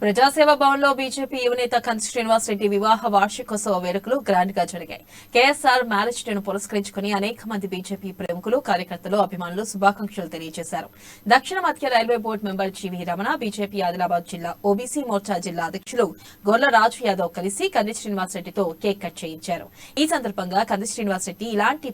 ప్రజాసేవ భవన్ లో బీజేపీ యువనేత కంది శ్రీనివాస్ రెడ్డి వివాహ వార్షికోత్సవ వేడుకలు గ్రాండ్ గా జరిగాయి. కేఎస్ఆర్ మ్యారేజ్ డే ను పురస్కరించుకుని అనేక మంది బీజేపీ ప్రముఖులు, కార్యకర్తలు, అభిమానులు శుభాకాంక్షలు తెలియజేశారు. దక్షిణ మధ్య railway board member GV Ramana, BJP Adilabad జిల్లా ఓబీసీ మోర్చా జిల్లా అధ్యక్షులు గొల్ల రాజు యాదవ్ కలిసి కంది శ్రీనివాస్ రెడ్డితో కేక్ కట్ చేయించారు. ఈ సందర్భంగా కంది శ్రీనివాస్ రెడ్డి ఇలాంటి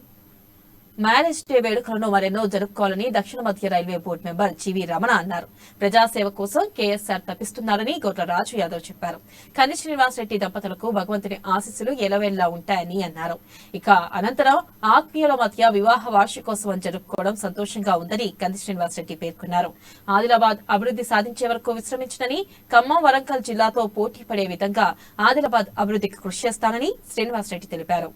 మ్యారేజ్ డే వేడుకలను మరెన్నో జరుపుకోవాలని దక్షిణ మధ్య railway board member GV Ramana అన్నారు. ప్రజాసేవ కోసం కేఎస్ఆర్ తప్పిస్తున్నారని గొల్ల రాజు యాదవ్ చెప్పారు. కంది శ్రీనివాస్ రెడ్డి దంపతులకు భగవంతుని ఆశీస్సులు ఎలవేళ్లా ఉంటాయని అన్నారు. ఇక అనంతరం ఆత్మీయుల మధ్య వివాహ వార్షికోత్సవం జరుపుకోవడం సంతోషంగా ఉందని కంది శ్రీనివాస్ రెడ్డి పేర్కొన్నారు. ఆదిలాబాద్ అభివృద్ధి సాధించే వరకు విశ్రమించనని, ఖమ్మం, వరంగల్ జిల్లాతో పోటీ పడే విధంగా ఆదిలాబాద్ అభివృద్ధికి కృషి చేస్తానని శ్రీనివాస్ రెడ్డి తెలిపారు.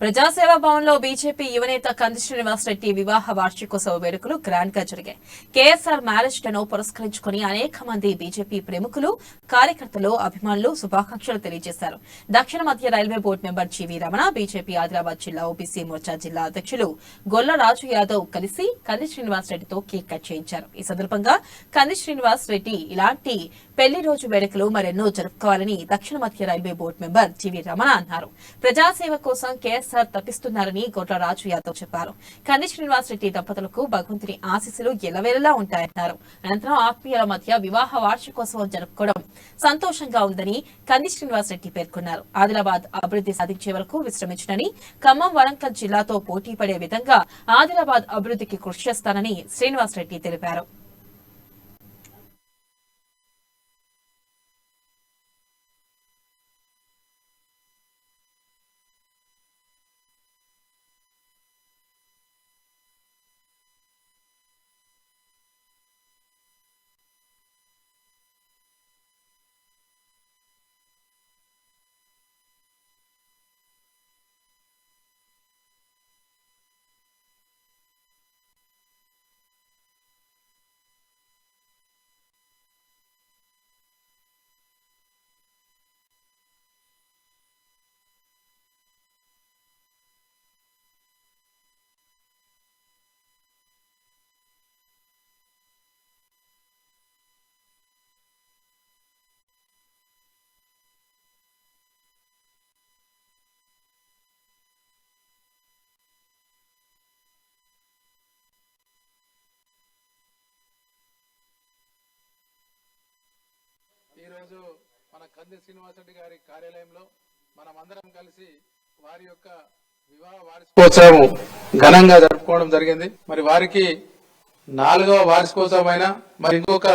ప్రజాసేవ భవన్ లో బీజేపీ యువనేత కంది శ్రీనివాస్ రెడ్డి వివాహ వార్షికోత్సవ వేడుకలు గ్రాండ్ గా జరిగాయి. కేఎస్ఆర్ మ్యారేజ్ డే ను పురస్కరించుకుని అనేక మంది బీజేపీ ప్రముఖులు, కార్యకర్తలు, అభిమానులు శుభాకాంక్షలు తెలియజేశారు. దక్షిణ మధ్య railway board member GV Ramana, BJP Adilabad జిల్లా ఓబీసీ మోర్చా జిల్లా అధ్యక్షులు గొల్ల రాజు యాదవ్ కలిసి కంది శ్రీనివాస్ రెడ్డితో కేక్ కట్ చేయించారు. ఈ సందర్భంగా కంది శ్రీనివాస్ రెడ్డి ఇలాంటి పెళ్లి రోజు వేడుకలు మరెన్నో జరుపుకోవాలని దక్షిణ మధ్య railway board member GV Ramana అన్నారు. ప్రజాసేవ కోసం కేఎస్ఆర్ తప్పిస్తున్నారని గొల్ల రాజు యాదవ్ చెప్పారు. కంది శ్రీనివాస్ రెడ్డి దంపతులకు భగవంతుని ఆశీస్సులు ఎల్లవేళలా ఉంటాయన్నారు. అనంతరం ఆత్మీయుల మధ్య వివాహ వార్షికోత్సవం జరుపుకోవడం సంతోషంగా ఉందని కంది శ్రీనివాస్ రెడ్డి పేర్కొన్నారు. ఆదిలాబాద్ అభివృద్ధి సాధించే వరకు విశ్రమించనని, ఖమ్మం, వరంగల్ జిల్లాతో పోటీ పడే విధంగా ఆదిలాబాద్ అభివృద్ధికి కృషి చేస్తానని శ్రీనివాస్ రెడ్డి తెలిపారు. ఈ రోజు మన కంది శ్రీనివాసరెడ్డి గారి కార్యాలయంలో మనమందరం కలిసి వారి యొక్క వివాహ వార్షికోత్సవం ఘనంగా జరుపుకోవడం జరిగింది. మరి వారికి 4వ వార్షికోత్సవం మరి ఇంకొక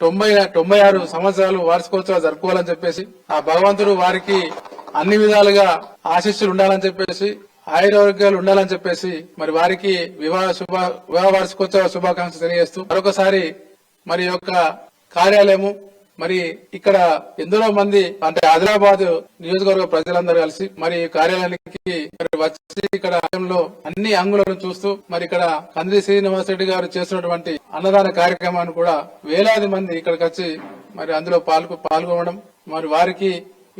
96 సంవత్సరాలు వార్షికోత్సవాలు జరుపుకోవాలని చెప్పేసి ఆ భగవంతుడు వారికి అన్ని విధాలుగా ఆశీస్సులు ఉండాలని చెప్పేసి, ఆయురారోగ్యాలు ఉండాలని చెప్పేసి మరి వారికి వివాహ వార్షికోత్సవ శుభాకాంక్షలు తెలియజేస్తూ మరొకసారి మరి యొక్క కార్యాలయము మరి ఇక్కడ ఎందరో మంది అంటే ఆదిలాబాద్ నియోజకవర్గ ప్రజలందరూ కలిసి మరి కార్యాలయానికి వచ్చి ఇక్కడ అన్ని అంగులను చూస్తూ మరి ఇక్కడ కంది శ్రీనివాస్ రెడ్డి గారు చేస్తున్నటువంటి అన్నదాన కార్యక్రమాన్ని కూడా వేలాది మంది ఇక్కడికి వచ్చి మరి అందులో పాల్గొనడం మరి వారికి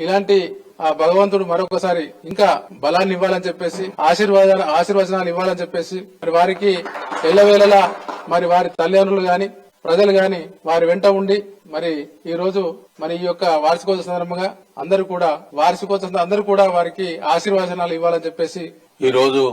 ఇలాంటి ఆ భగవంతుడు మరొకసారి ఇంకా బలాన్ని ఇవ్వాలని చెప్పేసి ఆశీర్వచనాలు ఇవ్వాలని చెప్పేసి మరి వారికి ఎల్లవేళలా మరి వారి తల్లిదండ్రులు గాని ప్రజలు గాని వారి వెంట ఉండి మరి ఈ రోజు మరి ఈ యొక్క వార్షికోత్సవ సందర్భంగా అందరూ కూడా వారికి ఆశీర్వచనాలు ఇవ్వాలని చెప్పేసి ఈ రోజు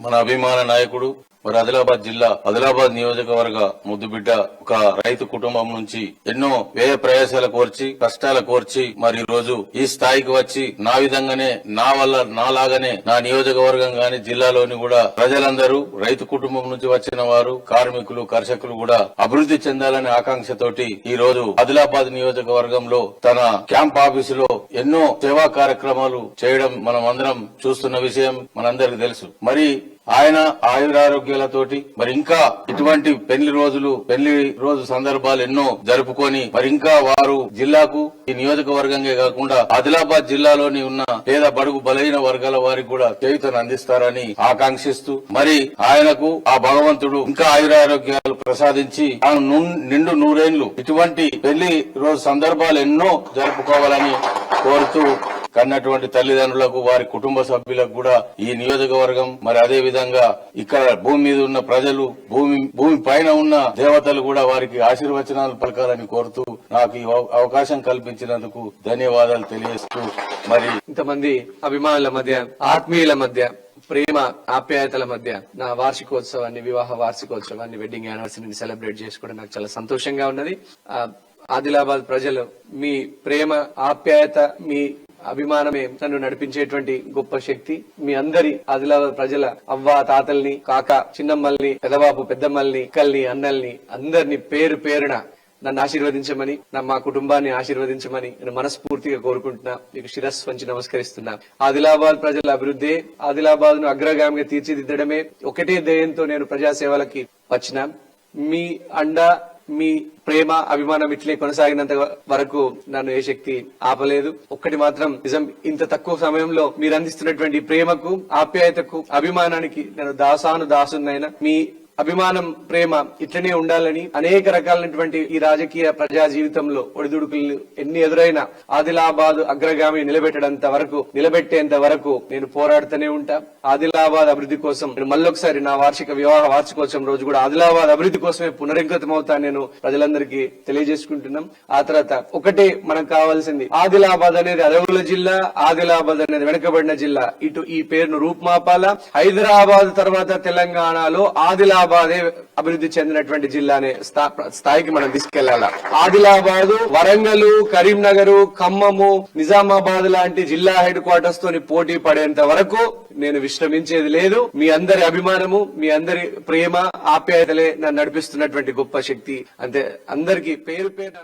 మన అభిమాన నాయకుడు మరి ఆదిలాబాద్ జిల్లా ఆదిలాబాద్ నియోజకవర్గ ముద్దుబిడ్డ ఒక రైతు కుటుంబం నుంచి ఎన్నో వ్యయ ప్రయాసాల కోర్చి కష్టాల కోర్చి మరి ఈ రోజు ఈ స్థాయికి వచ్చి నా విధంగానే నా వల్ల నాలాగానే నా నియోజకవర్గం గాని జిల్లాలోని కూడా ప్రజలందరూ రైతు కుటుంబం నుంచి వచ్చిన వారు కార్మికులు కర్షకులు కూడా అభివృద్ధి చెందాలనే ఆకాంక్షతోటి ఈ రోజు ఆదిలాబాద్ నియోజకవర్గంలో తన క్యాంప్ ఆఫీసులో ఎన్నో సేవా కార్యక్రమాలు చేయడం మనం అందరం చూస్తున్న విషయం మనందరికి తెలుసు. మరి ఆయన ఆయురారోగ్యాలతోటి మరి ఇంకా ఇటువంటి పెళ్లి రోజు సందర్భాలు ఎన్నో జరుపుకొని మరి ఇంకా వారు జిల్లాకు ఈ నియోజకవర్గంగా కాకుండా ఆదిలాబాద్ జిల్లాలోని ఉన్న పేద బడుగు బలహీన వర్గాల వారికి కూడా చేయూతను అందిస్తారని ఆకాంక్షిస్తూ మరి ఆయనకు ఆ భగవంతుడు ఇంకా ఆయురారోగ్యాలు ప్రసాదించి నిండు నూరేళ్లు ఇటువంటి పెళ్లి రోజు సందర్భాలు ఎన్నో జరుపుకోవాలని కోరుతూ కన్నటువంటి తల్లిదండ్రులకు వారి కుటుంబ సభ్యులకు కూడా ఈ నియోజకవర్గం మరి అదే విధంగా ఇక్కడ భూమి మీద ఉన్న ప్రజలు భూమి పైన ఉన్న దేవతలు కూడా వారికి ఆశీర్వచనాలు పలకాలని కోరుతూ నాకు ఈ అవకాశం కల్పించినందుకు ధన్యవాదాలు తెలియజేస్తూ మరి ఇంతమంది అభిమానుల మధ్య ఆత్మీయుల మధ్య ప్రేమ ఆప్యాయతల మధ్య నా వార్షికోత్సవాన్ని వివాహ వార్షికోత్సవాన్ని వెడ్డింగ్ యానివర్సరీని సెలబ్రేట్ చేసుకోవడం నాకు చాలా సంతోషంగా ఉన్నది. ఆదిలాబాద్ ప్రజలు మీ ప్రేమ ఆప్యాయత మీ అభిమానమే నన్ను నడిపించేటువంటి గొప్ప శక్తి. మీ అందరి ఆదిలాబాద్ ప్రజల అవ్వ తాతల్ని కాక చిన్నమ్మల్ని పెదబాబు పెద్దమ్మల్ని అక్కల్ని అన్నల్ని అందరినీ పేరు పేరున నన్ను ఆశీర్వదించమని మా కుటుంబాన్ని ఆశీర్వదించమని నేను మనస్ఫూర్తిగా కోరుకుంటున్నా. మీకు శిరస్సు వంచి నమస్కరిస్తున్నా. ఆదిలాబాద్ ప్రజల అభివృద్ధి ఆదిలాబాద్ ను అగ్రగామిగా తీర్చిదిద్దడమే ఒకటే ధ్యేయంతో నేను ప్రజాసేవలకి వచ్చిన. మీ అండ మీ ప్రేమ అభిమానం ఇట్లే కొనసాగినంత వరకు నన్ను ఏ శక్తి ఆపలేదు. ఒక్కటి మాత్రం నిజం, ఇంత తక్కువ సమయంలో మీరు అందిస్తున్నటువంటి ప్రేమకు ఆప్యాయతకు అభిమానానికి నేను దాసునైనా మీ అభిమానం ప్రేమ ఇట్లనే ఉండాలని అనేక రకాలైనటువంటి ఈ రాజకీయ ప్రజా జీవితంలో ఒడిదుడుకులు ఎన్ని ఎదురైనా ఆదిలాబాద్ అగ్రగామి నిలబెట్టేంత వరకు నేను పోరాడుతూనే ఉంటా. ఆదిలాబాద్ అభివృద్ధి కోసం నేను మళ్ళొకసారి నా వివాహ వార్షికోత్సవం రోజు కూడా ఆదిలాబాద్ అభివృద్ధి కోసమే పునరంకితం అవుతా నేను ప్రజలందరికీ తెలియజేసుకుంటున్నాం. ఆ తర్వాత ఒకటే మనకు కావాల్సింది, ఆదిలాబాద్ అనేది అడవుల జిల్లా, ఆదిలాబాద్ అనేది వెనుకబడిన జిల్లా. ఇటు ఈ పేరును రూపుమాపాలా. హైదరాబాద్ తర్వాత తెలంగాణలో ఆదిలాబాదే అభివృద్ధి చెందినటువంటి జిల్లా అనే స్థాయికి మనం తీసుకెళ్లాలా. ఆదిలాబాద్, వరంగల్, కరీంనగర్, ఖమ్మము, నిజామాబాద్ లాంటి జిల్లా హెడ్ క్వార్టర్స్ తోని పోటీ పడేంత వరకు నేను విశ్రమించేది లేదు. మీ అందరి అభిమానము మీ అందరి ప్రేమ ఆప్యాయతలే నన్ను నడిపిస్తున్నటువంటి గొప్ప శక్తి. అంతే. అందరికీ పేరు పేరు